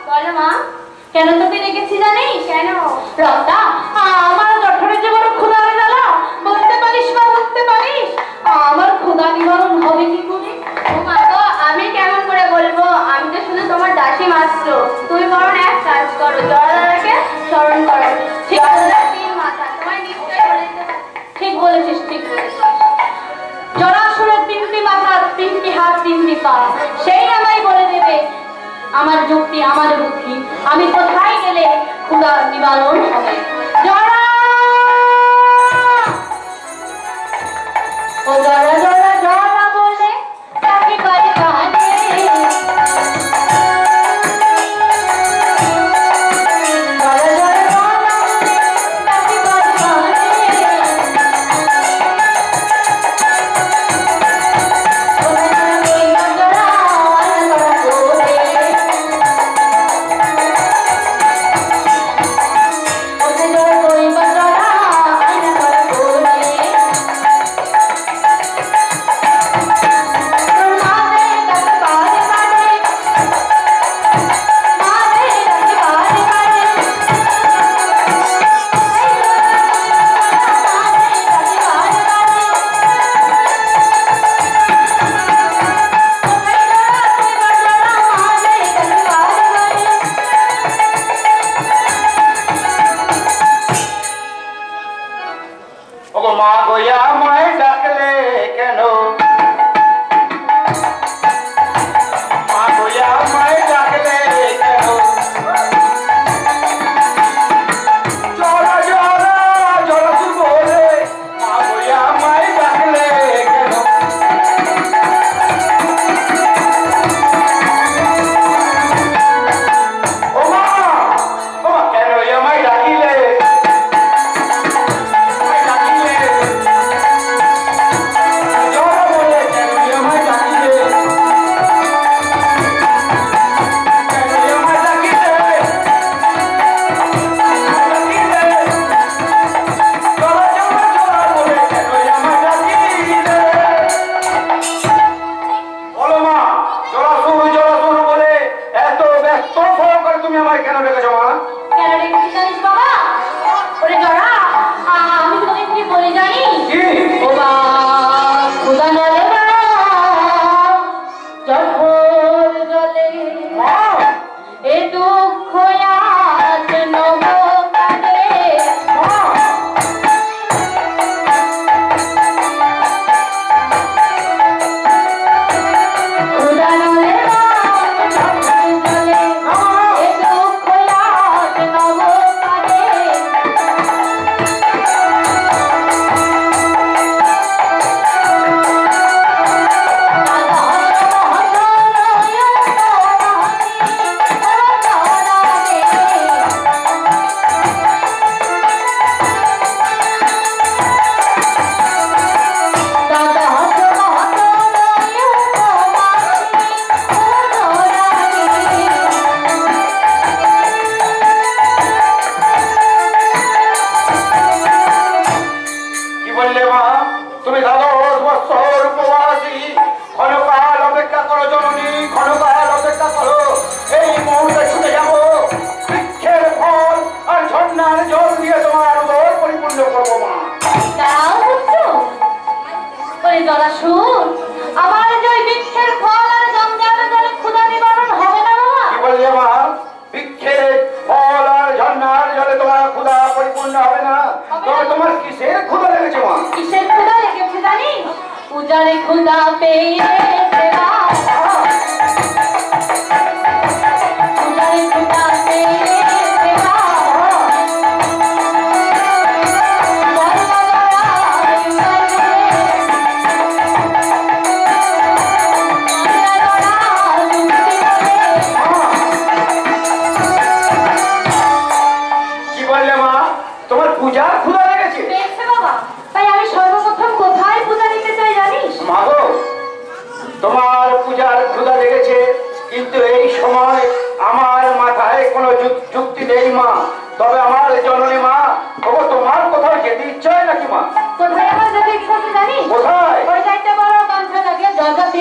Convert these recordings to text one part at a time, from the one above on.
বলো মা, কেন তোকে ডেকেছি জানিস? কেন? রক্তা, আমার জঠরের যে বড় ক্ষুধা জ্বালা, বলতে পারিস বা বুঝতে পারিস আমার ক্ষুধা নিবারণ হবে কি করে? ও মা গো, আমি কেমন করে বলবো? আমি তো শুধু তোমার দাসী মাত্র। তুমি বরং এক কাজ করো, জরাদাকে স্মরণ করো। জরাদার 3 মাথা, তোমায় নিশ্চয়ই বলে দিতে পারি। ঠিক বলেছিস, ঠিক বলেছিস। জরাসুরের 3টি মাথা, 3টি হাত, 3টি পা, সেই আমায় বলে দেবে আমার যুক্তি, আমার বুদ্ধি, আমি কোথায় গেলে ক্ষুধা নিবারণ হবে। জরা, ও জরা জরা জরা বলে তাকে বাড়ি কানে, জরা জরা জরা বলে তাকে বাড়ি কানে, जगत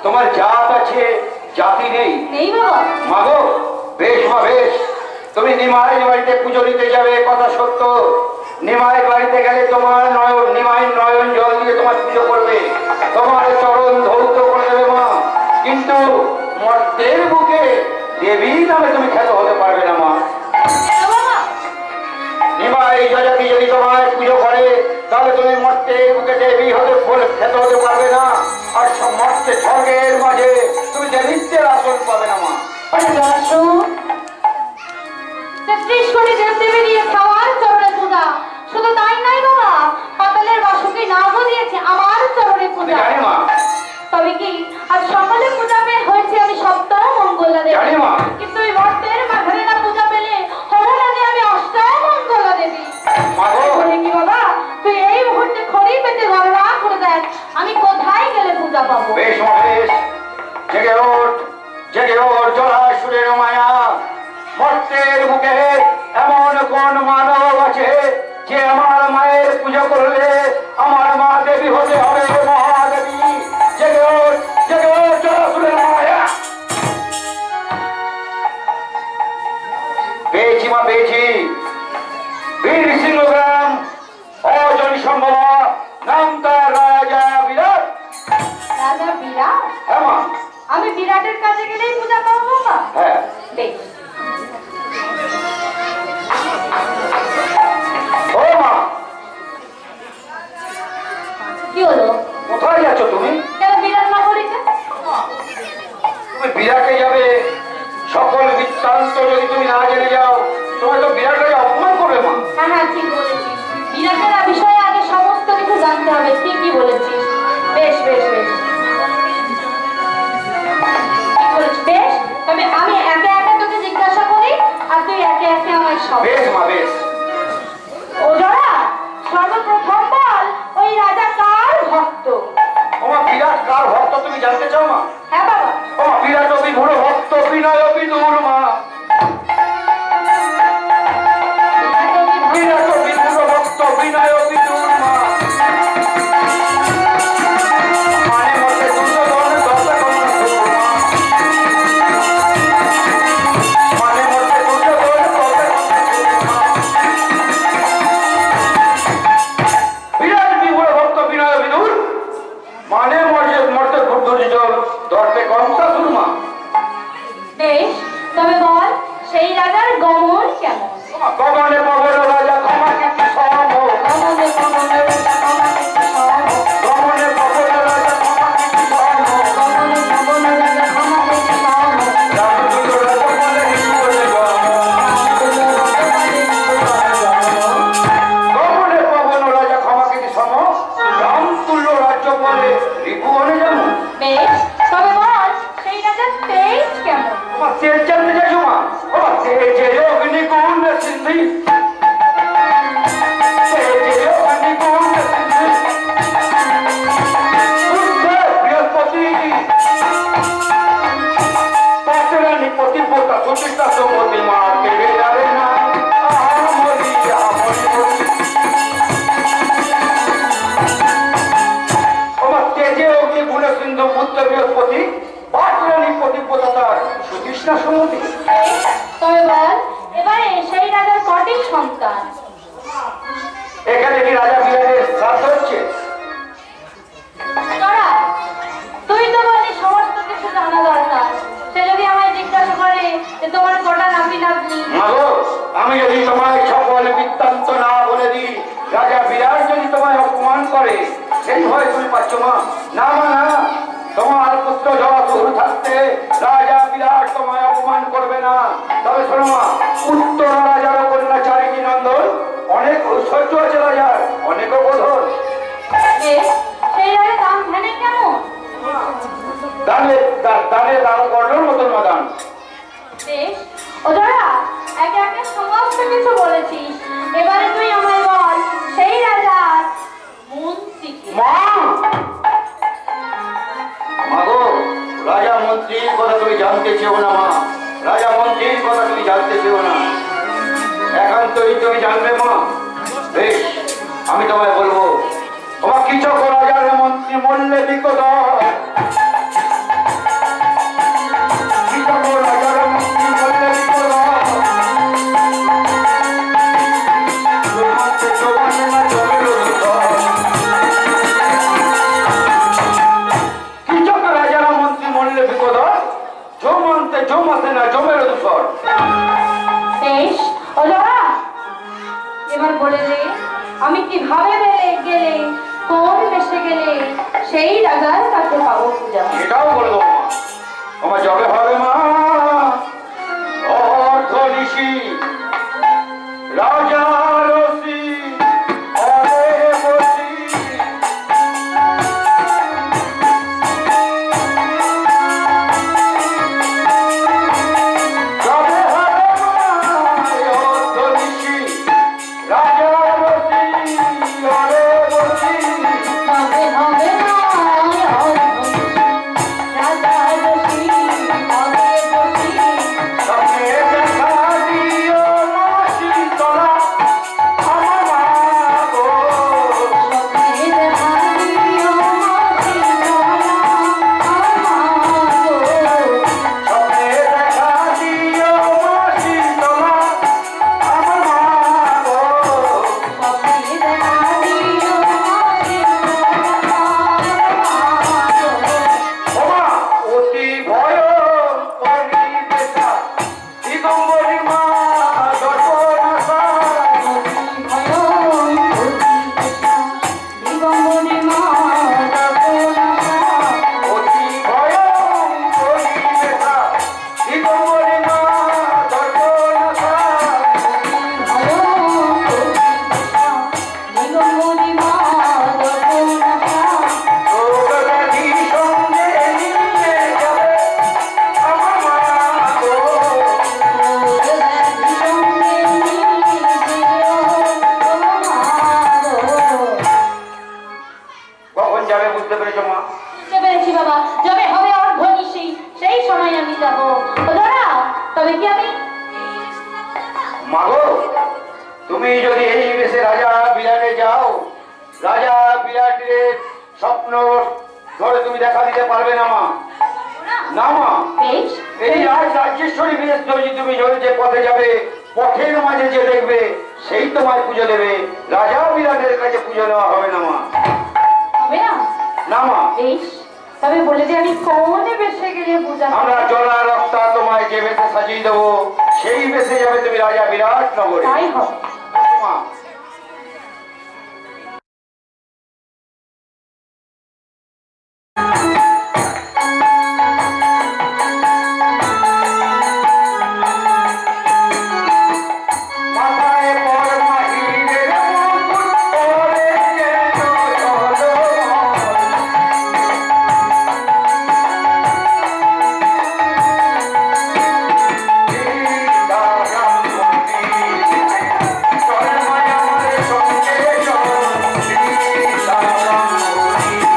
তোমার জাত আছে, জাতি নেই। নেই বাবা। মাগো বেশ মা বেশ, তুমি নিমাইয়ের বাড়িতে পুজো দিতে যাবে, কথা সত্য। নিমাইয়ের বাড়িতে গেলে তোমার নিমাইয়ের নয়ন জল দিয়ে তোমার পুজো করবে, তোমার চরণ ধৌত করে দেবে মা। কিন্তু মর্তের বুকে দেবী নামে তুমি খ্যাত হতে পারবে না মা। নিমাই যজাতি যদি তোমায় পুজো করে তাহলে তুমি মর্তের বুকে দেবী হতে খ্যাত হতে পারবে না, আর মর্তে স্বর্গের মাঝে তুমি দেবীত্বের আসন পাবে না মা। শুধু তাই নাই বাবা, পাতালের বাসুকি নামও দিয়েছে আমার চরণে পূজা। তবে কি আজ সকালে পূজা পেয়ে হয়েছে আমি সপ্তাহ মঙ্গলা দেবী, কিন্তু এই মর্তের মাঝে না পূজা পেলে হবে না যে আমি অষ্টায় মঙ্গলা দেবী। কি বাবা তুই এই মুহূর্তে খড়ি পেতে গণনা করে দেখ আমি কোথায় গেলে পূজা পাবো। বেশ বেশ, জেগে ওঠ জেগে ওঠ জলাসুরের মায়া। মর্তের মুখে এমন কোন মানব আছে যে আমার মায়ের পুজো করলে আমার মা দেবী হতে হবে, মহাদেবী। জেগে ওঠ জলাসুরের মায়া। পেয়েছি মা পেয়েছি, বীর সিংহগ্রাম অজনী সম্ভব, নাম তার রাজা বিরাট। রাজা বিরাট? হ্যাঁ মা। আমি বিরাটের কাছে গেলেই পূজা পাবো বাবা? হ্যাঁ বেশ। ও মা, কি হলো? কোথায় যাচ্ছ তুমি? কেন বিরাট না করিতে? তুমি বিরাটে যাবে, সকল বৃত্তান্ত যদি তুমি না জেনে যাও তোমার তো বিরাটকে অপমান করবে মা। হ্যাঁ হ্যাঁ ঠিক বলেছিস, বিরাটের বিষয়ে আগে সমস্ত কিছু জানতে হবে। ঠিকই বলেছিস। বেশ বেশ বেশ ঠিক বলেছিস। বেশ, তবে আমি একে একে তোকে জিজ্ঞাসা করি আর তুই একে একে আমার সব। বেশ মা বেশ। ও যারা সর্বপ্রথম বল ওই রাজা কার ভক্ত? তোমার বিরাট কার ভক্ত তুমি জানতে চাও মা? হ্যাঁ বাবা। তোমার বিরাট বিভুর ভক্ত বিনয় বিদুর মা। বিরাট বিভুর ভক্ত বিনয় বিদুর মা। মানে মতে দুর্যোধন দশকর্ণ সুর মা। মানে মতে দুর্যোধন দশকর্ণ সুর মা। বিরাট বিভুর ভক্ত বিনয় বিদুর মানে মর্তে দুর্যোধন দর্পে কণ্ঠাসুর মা। বেশ, তবে বল সেই রাজার গমন কেমন? গগনে পবন রাজা ক্ষমাকীর্তি সম। গমনে পবন রাজা ক্ষমাকীর্তি সম। গগনে পবন রাজা ক্ষমাকীর্তি সম। গমনে পবন রাজা ক্ষমাকীর্তি সম। রামতুল্য রাজপদে ঋতুপদে জন্ম। গগনে পবন রাজা ক্ষমাকীর্তি সম, রামতুল্য রাজ্যপদে রিপুবনে জন্ম। বেশ, তবে বল সেই রাজার তেজ কেমন? তোমার তেজ জানতে চাইছো মা? বাবা তেজে অগ্নিকুণ্ড সিদ্ধি। তেজে অগ্নিকুণ্ড সিদ্ধি। বুদ্ধে বৃহস্পতি। পাটরানি পতিব্রতা সুচিত্রা সুমতি মা কেড়ে যাবে না। আমরি আমরি বলি। আমার তেজে অগ্নিকুণ্ড সিন্ধু বুদ্ধ বৃহস্পতি, পাটরানি পতিব্রতা তার সুচিত্রা সুমতি। বেশ, তবে বল এবারে সেই রাজার কটি সন্তান? এখানে কি রাজা বিরাটের শ্রাদ্ধ হচ্ছে? তোরা তুই তো বলি সমস্ত কিছু জানা দরকার, সে যদি আমায় জিজ্ঞাসা করে যে তোমার কটা নাতি নাতনি? মাগো, আমি যদি তোমায় সকল বৃত্তান্ত না বলে দিই, রাজা বিরাট যদি তোমায় অপমান করে, সেই ভয় তুমি পাচ্ছ মা? না মা না, তোমার পুত্র জলাসুর থাকতে রাজা বিরাট তোমায় অপমান করবে না। তবে শোনো মা, উত্তর রাজার কন্যা চারিণী নন্দন অনেক ঐশ্বর্য আছে রাজার, অনেক বোধন। সেই রাজা দাম ধ্যানে কেমন? দানে দান করার মতন মাদান। বেশ, ওরা একে একে সমস্ত কিছু বলেছিস, এবারে তুই আমায় বল সেই রাজার মন্ত্রী কে? মা মাগো, রাজা মন্ত্রীর কথা তুমি জানতে চেও না মা। রাজা মন্ত্রীর কথা তুমি জানতে চেও না, একান্তই তুমি জানবে মা। বেশ, আমি তোমায় বলবো, তোমার কিছু রাজার মন্ত্রী মল্লে বিকট সেই রাজার কাছে পাবো পূজা। এটাও বলে দেবো মা। আমার যবে হবে মা অর্ধনিশি রাজা রসি অরে বসি যবে হবে মা অর্ধনিশি রাজা রসি অরে বসি তবে হবে না রাজা বসি হবে বসি। স্বপ্নে দেখা দিও মা শীতলা আমার মা গো। স্বপ্নে দেখা দিও মা শীতলা আমার মা গো। স্বপ্নে দেখা দিও মা শীতলা আমার মা গো। স্বপ্নে দেখা দিও মা শীতলা আমার মা গো। ওমা অতি ভয় পরিবেশা দিগম্বরী মা দর্পণাসা। অতি ভয় পরিবেশা দিগম্বরী মা দর্পণাসা। রোগব্যাধি সঙ্গে নিয়ে যাবে আমার মা গো। কখন যাবে বুঝতে পেরেছো মা? বাবা, যবে হবে অর্ধনিশি সেই সময় আমি যাবো। তবে কি আমি মা গো, তুমি যদি এই বেশে রাজা বিরাটে যাও, রাজা বিরাটের স্বপ্ন ধরে তুমি দেখা দিতে পারবে না মা। না মা, বেশ এই রাজেশ্বরী বেশ যদি তুমি যে পথে যাবে, পথের মাঝে যে দেখবে সেই তোমায় পুজো দেবে। রাজা বিরাটের কাছে পুজো দেওয়া হবে না মা। হবে না? না মা, বেশ, তবে বলে যে আমি কোন বেশে গেলে পূজা আমরা জলা রক্তা তোমায় যে বেশে সাজিয়ে দেবো সেই বেশে যাবে তুমি রাজা বিরাট নগরে। তাই হবে। মা মাথায় পর মাহিরের মুকুট পরে যেন ঝলমল। সীতারাম মন্দিরে চল মায়া আমার সঙ্গে চল। সীতারাম মন্দিরে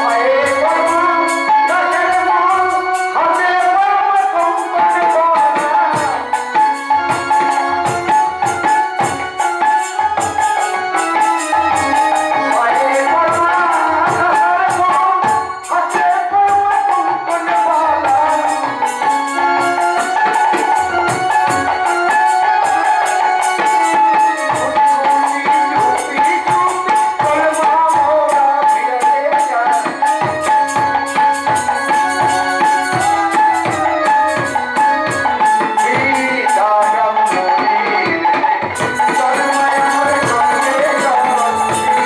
পায়ে পরমা গাছের মন হাতে পরমা কঙ্কণ গহনা। পায়ে পরমা গাছের মন হাতে পরমা কঙ্কণ গহনা। চুপি চুপি কলমা মোরা ফিরে যায়। সীতারাম মন্দিরে চল মায়া আমার সঙ্গে চল।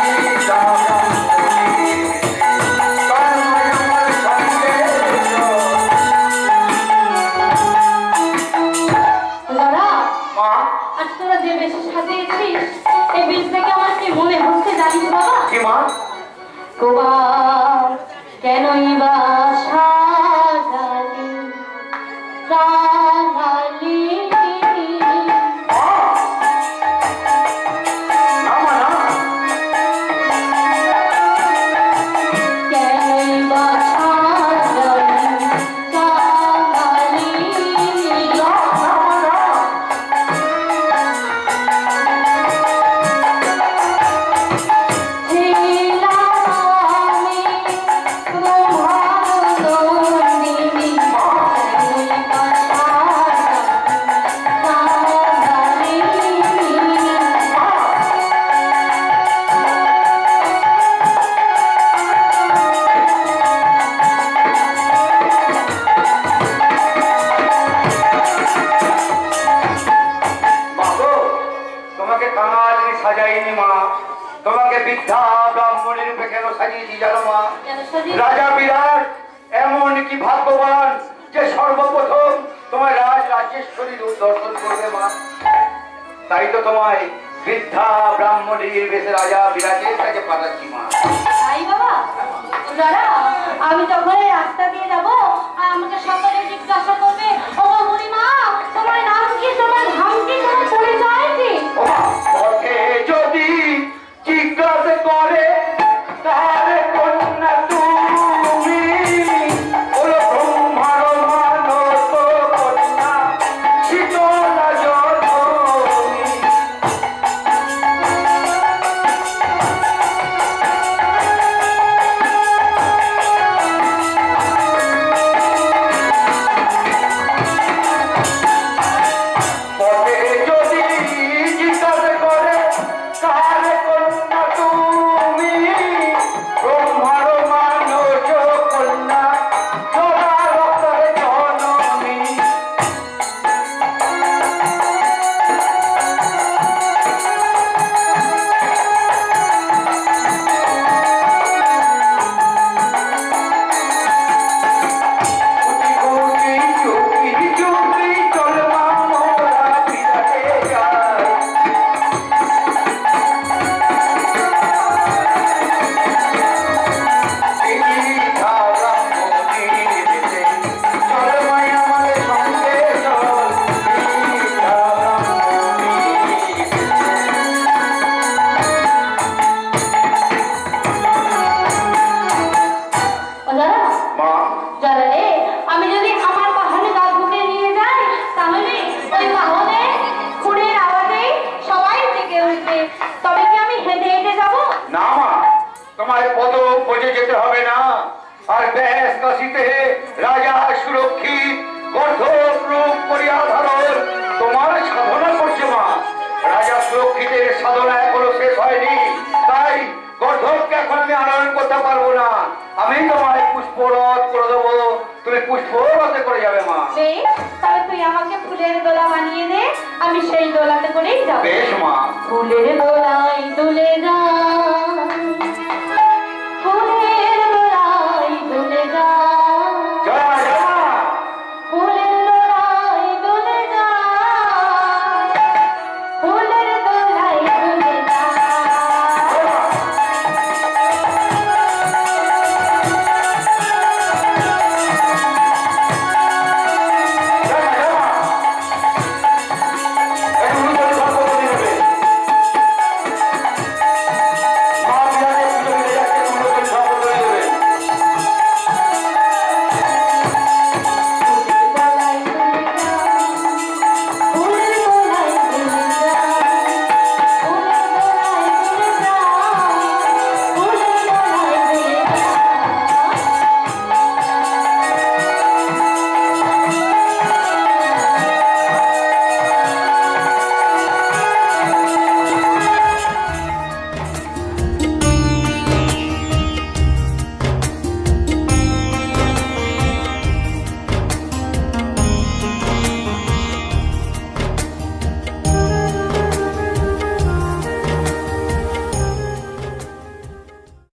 সীতারাম মন্দিরে চল মায়া আমার সঙ্গে চল। দাদা, মা, আজ তোরা যে বেশি সাজিয়েছিস এই বেশ দেখে আমার কি মনে হচ্ছে জানিস বাবা? কি মা? গোবা কেনই বা সাজালি রাধালি মা, না মা, না। কেনই বা সাজালি রাধালি না, না মা, না। ছিলাম আমি তোমার বৃদ্ধা ব্রাহ্মণী রূপে কেন সাজিয়েছি জানো মা? কেন সাজিয়ে? রাজা বিরাট এমন কি ভাগ্যবান যে সর্বপ্রথম তোমার রাজরাজেশ্বরী রূপ দর্শন করবে মা। তাই তো তোমায় বৃদ্ধা ব্রাহ্মণীর বেশে রাজা বিরাটের কাছে পাঠাচ্ছি মা। তাই বাবা? দাদা, আমি যখন এই রাস্তা দিয়ে যাবো আর আমাকে সকলে জিজ্ঞাসা করবে, ও বুড়িমা তোমার নাম কি, তোমার ধাম কি, তোমার পরিচয় কি? ও মা, ওকে যদি জিজ্ঞাসা করে তাহলে কন্যা তুমি বলো ব্রহ্মার মানস কন্যা শীতলা জননী। পথে যদি জিজ্ঞাসা করে কারে কন্যা তুমি ব্রহ্মার মানস কন্যা সদা রক্তের জননী। কোটি কোটি চুপি চুপি চলমা মোরা বিরাটে যায়। বৃদ্ধা ব্রাহ্মণীর বেশে চলমাই আমার সঙ্গে চল। বৃদ্ধা ব্রাহ্মণীর ও দাদা, মা দাদা রে, আমি যদি আমার বাহনে গা ঢুকে নিয়ে যাই তাহলে ওই বাহনে খুঁড়ের আওয়াজে সবাই জেগে উঠবে, তবে কি আমি হেঁটে হেঁটে যাবো? না মা, তোমার পদ বজে যেতে হবে না। আর বেশ কাশিতে রাজা সুরক্ষিত গর্ধব রূপ করিয়া ধারণ তোমার সাধনা করছে মা। রাজা সুরক্ষিতের সাধনা এখনো শেষ হয়নি, তাই গর্ধবকে এখন আমি আনয়ন করতে পারবো না। আমি তোমায় পুষ্পরথ করে দেবো, তুমি পুষ্পরথে করে যাবে মা। বেশ, তবে তুই আমাকে ফুলের দোলা বানিয়ে দে, আমি সেই দোলাতে করেই যাবো। বেশ মা। ফুলের দোলায় দুলে যা